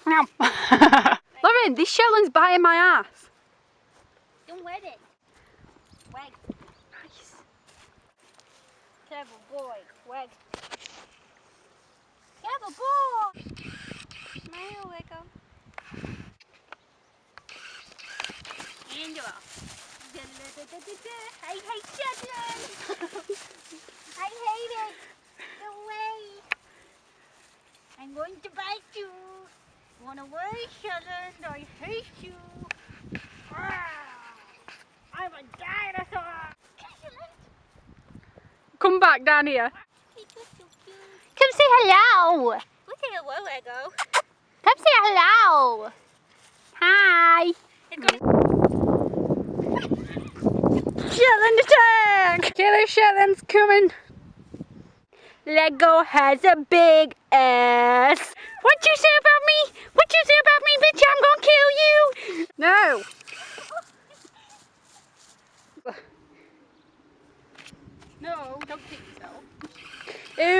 Lauren, this shelling's biting my ass. Don't wet it. Wag. Nice. Clever boy. Wag. Clever boy. Smile, Wiggle. And you're off. I hate children. I hate it. No way. I'm going to bite you. Run away, children. I hate you. I'm a dinosaur. Come back down here. Come say hello. We'll say hello, Lego. Come say hello. Hi. It's gonna... Shelling attack! Killer shelling's coming. Lego has a big ass. What you say about me? What you say about me, bitch? I'm gonna kill you. No. No, don't kill yourself. Ew.